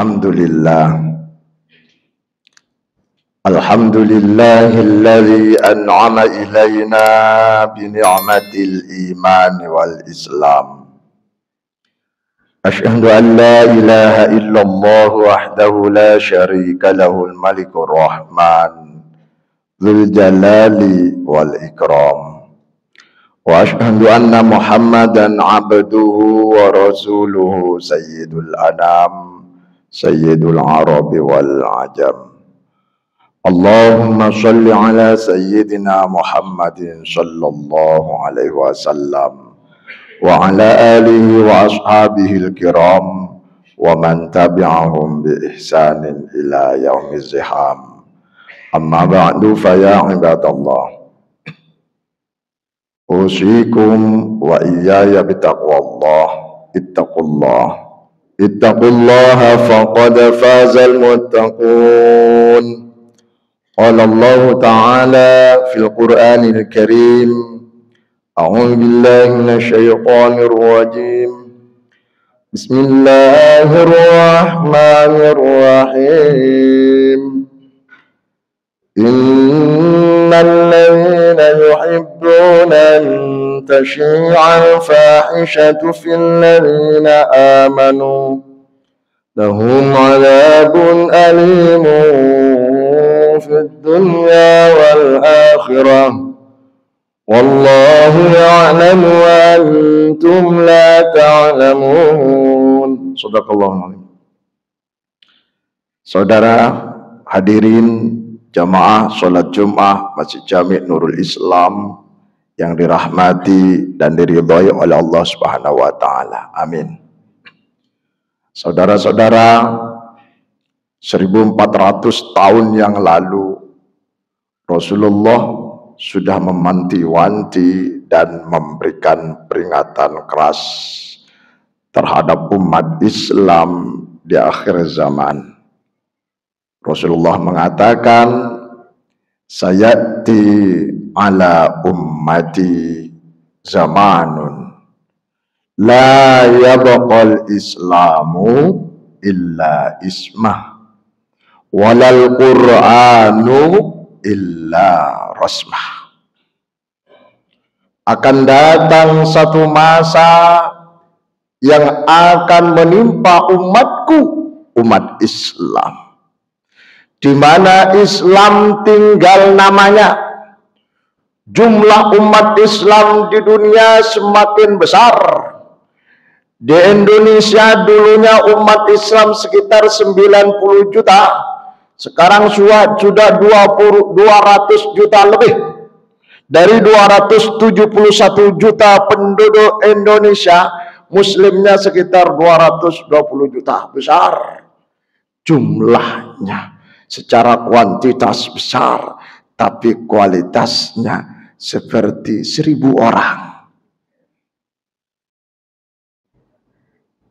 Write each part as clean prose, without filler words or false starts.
Alhamdulillah. Alhamdulillahilladzi an'ama ilaina bi ni'matil iman wal islam. Asyhadu an la ilaha illallah wahdahu la syarika lahul malikur rahman dzul jalali wal ikram. Wa asyhadu anna Muhammadan abduhu wa rasuluhu sayyidul anam sayyidul arabi wal ajam. Allahumma salli ala sayyidina Muhammadin sallallahu alaihi wasallam wa ala alihi wa ashabihi al-kiram wa man tabi'ahum bi ihsanin ila yaumiz ziham. Amma ba'du fa ya ibadallah, usikum wa iyaya bitaqwallah. Ittaqullaha faqad fazal muttaqun. Qala Allah Ta'ala fil Qur'anil Karim, a'udzu billahi minasy syaithanir rajim. Bismillahirrahmanirrahim. Innal ladzina yuhibbuna an tashi'a al-fahishatu fil ladzina amanu lahum 'adzabun alimun fid dunya wal akhirah wallahu ya'lamu wa antum la ta'lamun. Shadaqallahul azim. Saudara hadirin jamaah salat Jumat Masjid Jami' Nurul Islam yang dirahmati dan diridhai oleh Allah Subhanahu wa taala. Amin. Saudara-saudara, 1400 tahun yang lalu Rasulullah sudah memanti-wanti dan memberikan peringatan keras terhadap umat Islam di akhir zaman. Rasulullah mengatakan, sayati ala ummati zamanun la yabqal islamu illa ismah walal Qur'anu illa rasmah. Akan datang satu masa yang akan menimpa umatku, umat Islam, di mana Islam tinggal namanya. Jumlah umat Islam di dunia semakin besar. Di Indonesia dulunya umat Islam sekitar 90 juta. Sekarang sudah 200 juta lebih. Dari 271 juta penduduk Indonesia, muslimnya sekitar 220 juta. Besar jumlahnya, secara kuantitas besar, tapi kualitasnya seperti 1000 orang.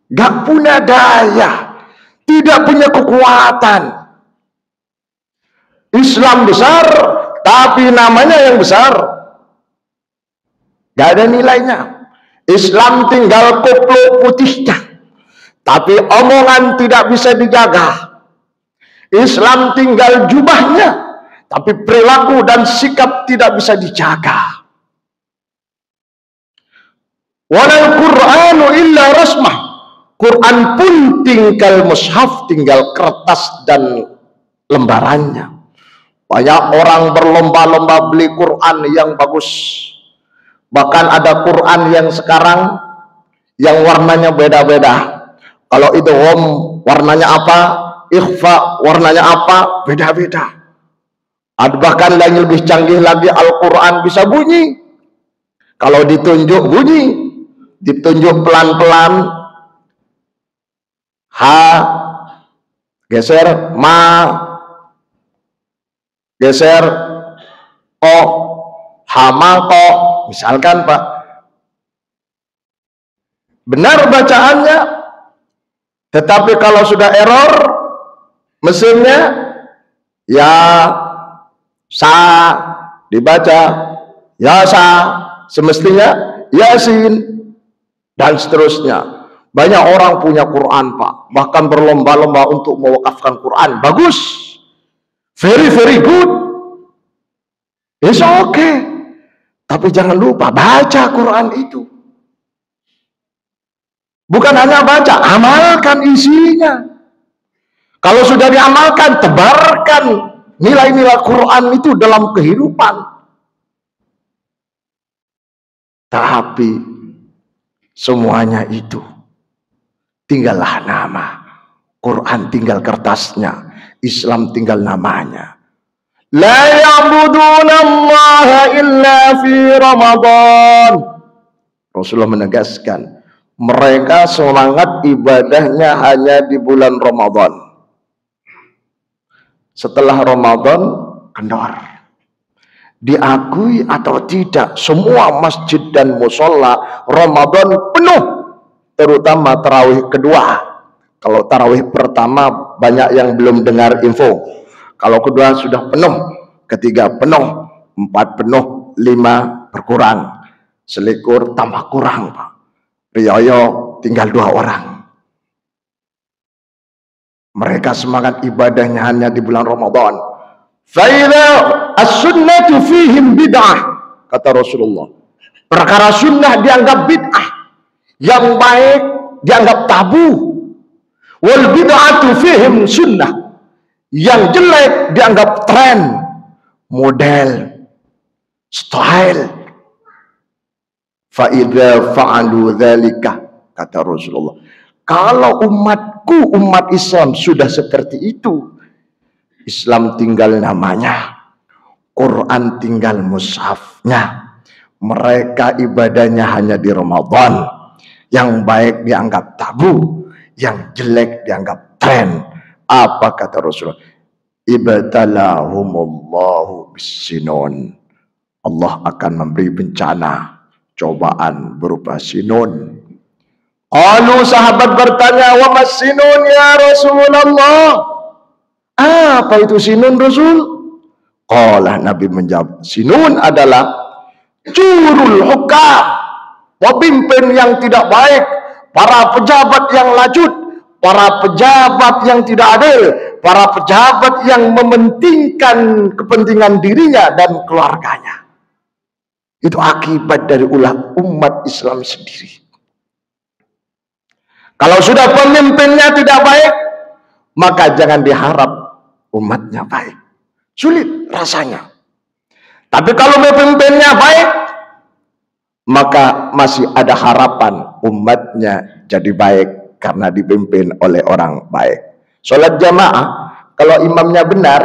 Gak punya daya, tidak punya kekuatan. Islam besar, tapi namanya yang besar. Gak ada nilainya. Islam tinggal koplo putihnya, tapi omongan tidak bisa dijaga. Islam tinggal jubahnya, tapi perilaku dan sikap tidak bisa dijaga. Walal Qur'anu illa rasmah. Quran pun tinggal mushaf, tinggal kertas dan lembarannya. Banyak orang berlomba-lomba beli Quran yang bagus. Bahkan ada Quran yang sekarang yang warnanya beda-beda. Kalau itu warnanya apa, ikhfa warnanya apa, beda-beda. Ada bahkan yang lebih canggih lagi, Al-Quran bisa bunyi. Kalau ditunjuk bunyi, ditunjuk pelan-pelan, ha, geser, ma, geser, ko, hama, ko, misalkan Pak. Benar bacaannya, tetapi kalau sudah error mesinnya, ya, sa, dibaca, ya, sa, semestinya, yasin, dan seterusnya. Banyak orang punya Quran, Pak. Bahkan berlomba-lomba untuk mewakafkan Quran. Bagus. Very, very good. It's okay. Tapi jangan lupa baca Quran itu. Bukan hanya baca, amalkan isinya. Kalau sudah diamalkan, tebarkan nilai-nilai Quran itu dalam kehidupan. Tapi semuanya itu tinggallah nama. Quran tinggal kertasnya, Islam tinggal namanya. La ya'buduna Allah illa fi Ramadan. Rasulullah menegaskan, mereka semangat ibadahnya hanya di bulan Ramadan. Setelah Ramadan, kendor. Diakui atau tidak, semua masjid dan musola Ramadan penuh, terutama tarawih kedua. Kalau tarawih pertama banyak yang belum dengar info. Kalau kedua sudah penuh, ketiga penuh, 4 penuh, 5 berkurang, selikur tambah kurang, Pak. Riyoyo tinggal 2 orang. Mereka semangat ibadahnya hanya di bulan Ramadan. Fa'idha as-sunnatu fihim bid'ah, kata Rasulullah. Perkara sunnah dianggap bid'ah, yang baik dianggap tabu. Wal bid'atu fihim sunnah, yang jelek dianggap tren, model, style. Fa'idha fa'alu dzalika, kata Rasulullah, kalau umatku, umat Islam sudah seperti itu, Islam tinggal namanya, Quran tinggal mushafnya. Mereka ibadahnya hanya di Ramadan. Yang baik dianggap tabu, yang jelek dianggap tren. Apa kata Rasulullah? Ibtalahumullahu bisinun. Allah akan memberi bencana, cobaan berupa sinun. Lalu sahabat bertanya, wa mas sinun ya Rasulullah? Apa itu sinun, Rasul? Qala, Nabi menjawab, sinun adalah jurul hukam, pemimpin yang tidak baik, para pejabat yang lacut, para pejabat yang tidak adil, para pejabat yang mementingkan kepentingan dirinya dan keluarganya. Itu akibat dari ulah umat Islam sendiri. Kalau sudah pemimpinnya tidak baik, maka jangan diharap umatnya baik. Sulit rasanya. Tapi kalau pemimpinnya baik, maka masih ada harapan umatnya jadi baik karena dipimpin oleh orang baik. Sholat jamaah, kalau imamnya benar,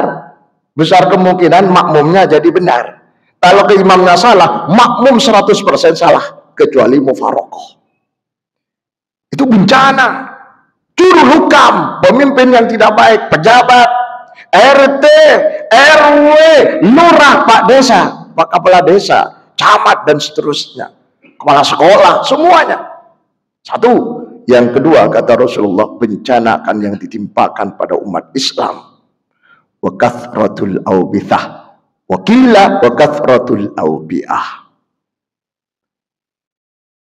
besar kemungkinan makmumnya jadi benar. Kalau ke imamnya salah, makmum 100% salah, kecuali mufarokoh. Itu bencana. Juru hukam, pemimpin yang tidak baik, pejabat, RT, RW, lurah, Pak Desa, Pak Kepala Desa, camat dan seterusnya, kepala sekolah, semuanya. Satu. Yang kedua, kata Rasulullah, bencana akan yang ditimpakan pada umat Islam. Wa kathratul aubithah, wa qila wa kathratul aubiah.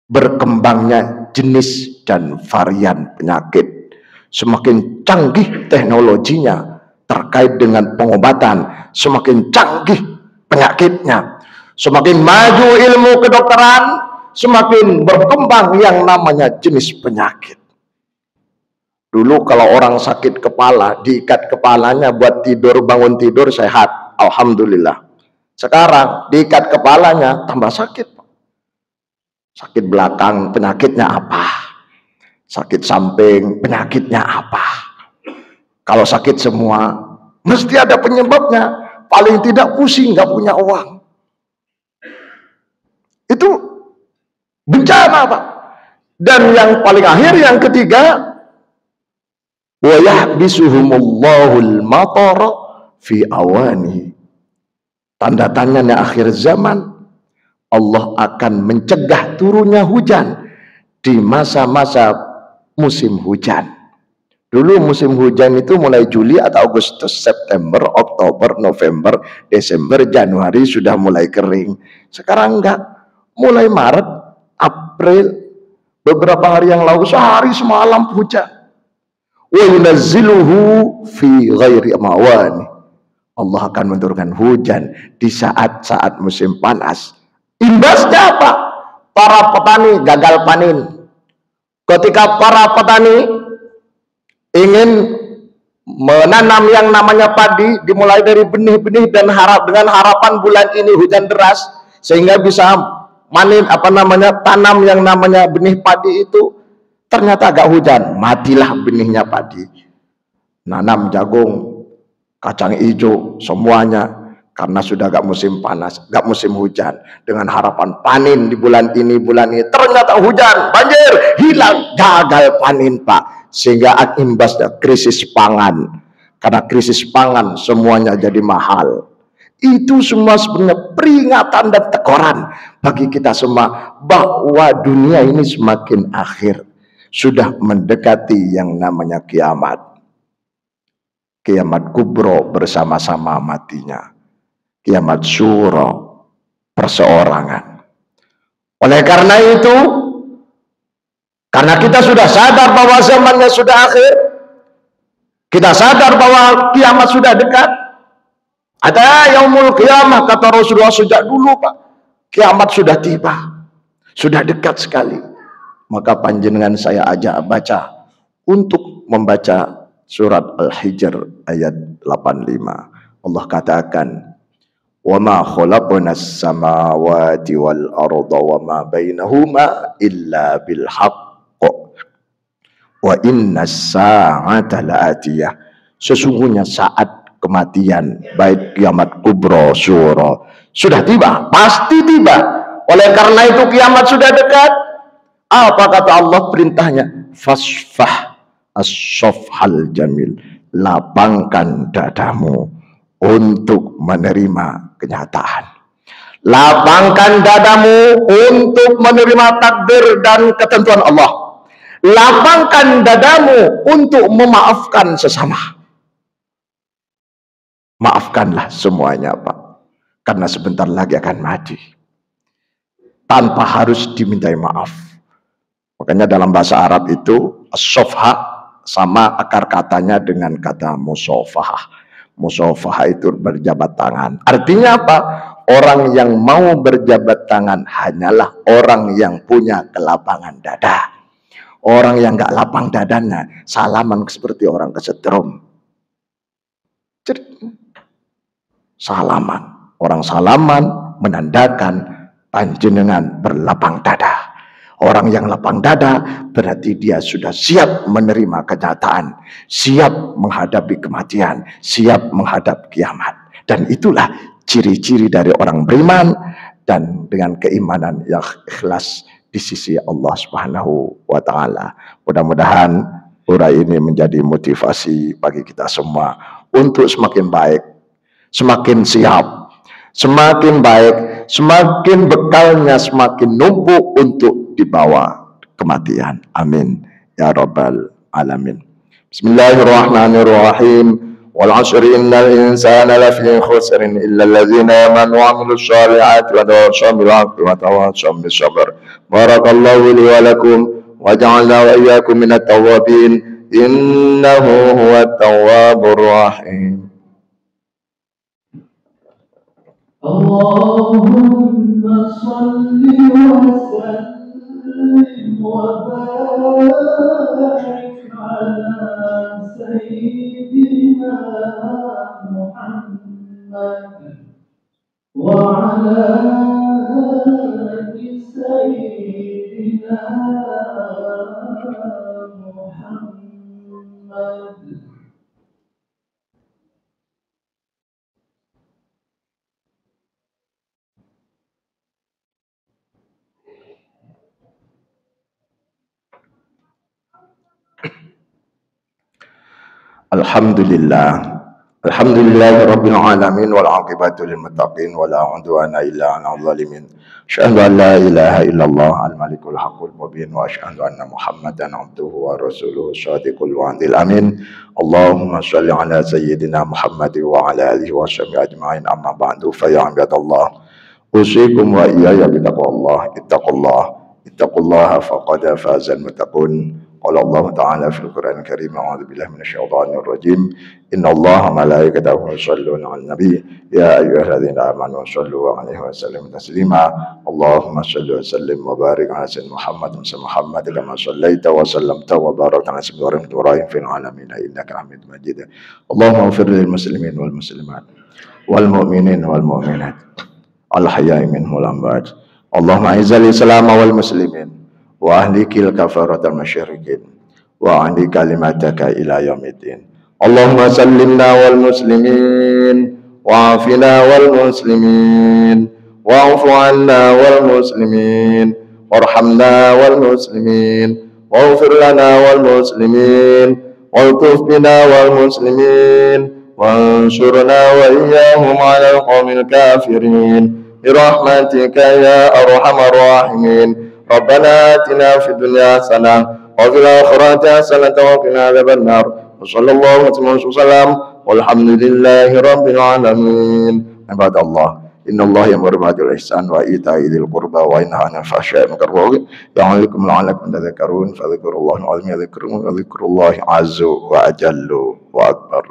Berkembangnya jenis dan varian penyakit. Semakin canggih teknologinya terkait dengan pengobatan, semakin canggih penyakitnya, semakin maju ilmu kedokteran, semakin berkembang yang namanya jenis penyakit. Dulu kalau orang sakit kepala, diikat kepalanya buat tidur, bangun tidur sehat, alhamdulillah. Sekarang diikat kepalanya tambah sakit. Sakit belakang, penyakitnya apa? Sakit samping, penyakitnya apa? Kalau sakit semua, mesti ada penyebabnya. Paling tidak pusing, nggak punya uang. Itu bencana, Pak. Dan yang paling akhir, yang ketiga, wa yahbisuhumullahul matara fi awani. Tanda tanyanya akhir zaman, Allah akan mencegah turunnya hujan di masa-masa musim hujan. Dulu musim hujan itu mulai Juli atau Agustus, September, Oktober, November, Desember, Januari sudah mulai kering. Sekarang enggak. Mulai Maret, April, beberapa hari yang lalu, sehari semalam hujan. Wa yunazziluhu fi ghairi mawani. Allah akan menurunkan hujan di saat-saat musim panas. Imbasnya apa? Para petani gagal panen. Ketika para petani ingin menanam yang namanya padi, dimulai dari benih-benih dan dengan harapan bulan ini hujan deras sehingga bisa tanam yang namanya benih padi itu, ternyata agak hujan, matilah benihnya padi. Nanam jagung, kacang hijau, semuanya karena sudah gak musim panas, gak musim hujan, dengan harapan panen di bulan ini, ternyata hujan, banjir, hilang, gagal panen Pak, sehingga imbasnya krisis pangan. Karena krisis pangan semuanya jadi mahal. Itu semua sebenarnya peringatan dan teguran bagi kita semua bahwa dunia ini semakin akhir, sudah mendekati yang namanya kiamat. Kiamat kubro bersama-sama matinya. Kiamat syuro perseorangan. Oleh karena itu, karena kita sudah sadar bahwa zamannya sudah akhir, kita sadar bahwa kiamat sudah dekat. Ada yaumul kiamah, kata Rasulullah sejak dulu Pak. Kiamat sudah tiba, sudah dekat sekali. Maka panjenengan saya ajak baca untuk membaca surat Al-Hijr ayat 85. Allah katakan, wa ma khalaqnas samawati wal arda wa ma bainahuma illa bil haqq wa innas sa'ata la'atiyah. Sesungguhnya saat kematian, baik kiamat kubro syuro, sudah tiba, pasti tiba. Oleh karena itu kiamat sudah dekat. Apa kata Allah perintahnya? Fasfah as-safhal jamil. Lapangkan dadamu untuk menerima kenyataan. Lapangkan dadamu untuk menerima takdir dan ketentuan Allah. Lapangkan dadamu untuk memaafkan sesama. Maafkanlah semuanya Pak, karena sebentar lagi akan mati tanpa harus dimintai maaf. Makanya dalam bahasa Arab itu as-safha sama akar katanya dengan kata musafahah. Musafahah itu berjabat tangan. Artinya apa? Orang yang mau berjabat tangan hanyalah orang yang punya kelapangan dada. Orang yang gak lapang dadanya salaman seperti orang kesetrum. Salaman, orang salaman menandakan panjenengan berlapang dada. Orang yang lapang dada berarti dia sudah siap menerima kenyataan, siap menghadapi kematian, siap menghadap kiamat. Dan itulah ciri-ciri dari orang beriman dan dengan keimanan yang ikhlas di sisi Allah Subhanahu wa taala. Mudah-mudahan urai ini menjadi motivasi bagi kita semua untuk semakin baik, semakin siap, semakin baik, semakin bekalnya semakin numpuk untuk dibawa kematian. Amin ya rabbal alamin. Bismillahirrahmanirrahim. Wal 'asri innal insana lafi khusrin illa alladzina amanu wa 'amilus shalihati wa tawassaw bil haqqi wa tawassaw bis sabr. Barakallahu li wa lakum wa ja'alna wa iyyakum minat tawwabin. Innahu huwat tawwabur rahim. Allahumma salli wa sallim wa barik ala sayyidina Muhammad wa ala ali sayyidina Muhammad. Alhamdulillahirabbil alamin wal 'aqibatu lil muttaqin wala 'udwana illa 'alal zalimin. Asyhadu an la ilaha illallah al-malikul haqqul mubin wa asyhadu anna Muhammadan 'abduhu wa rasuluhu shadiqul wa'dil amin. Allahumma shalli ala sayyidina Muhammad wa ala alihi wa sahbihi ajma'in. Amma ba'du fa ya ibadallah. Usikum wa iyaya bi taqwallah. Ittaqullah ittaqullaha faqad fazal muttaqun. Qala Allah Ta'ala fil Qur'an Karim, a'udzu billahi minasyaitonir rajim. Innallaha malaikatahu yusholluna 'alan nabi ya ayyuhalladzina amanu shollu 'alaihi wa sallimu taslima. Allahumma shalli wa sallim wa barik 'ala sayyidina Muhammad kama shallaita wa sallamta wa barakta 'ala sayyidina Ibrahim fil 'alamin innaka Hamidum Majid. Allahumma ighfir lil muslimin wal muslimat wal mu'minin wal mu'minat al ahya'i minhum wal amwat. Allahumma izzil Islam wal muslimin wa ahlikil kafaratal musyrikin wa andi kalimataka ila yaumiddin. Allahumma sallimna wal muslimin wa afina wal muslimin wa'fu 'anna wal muslimin warhamna wal muslimin waghfir lana wal muslimin waltuf bina wal muslimin wansurna wa iyyahum 'alal qawmil kafirin birahmatika ya arhamar rahimin. Rabbana atina fid dunya hasanah wa fil akhirati hasanah wa qina adzaban nar. Wassallallahu alaihi wasallam walhamdulillahi rabbil alamin. Ibadallah, innallaha ya'muru bil ihsan wa ita'i dzil qurba wa yanha 'anil fahsya'i wal munkari wal baghi ya'idzukum la'allakum tadhakkarun. Fadhkurullaha al-'azima yadhkurkum wa dhikrullahi 'azza wa ajallu wa akbar.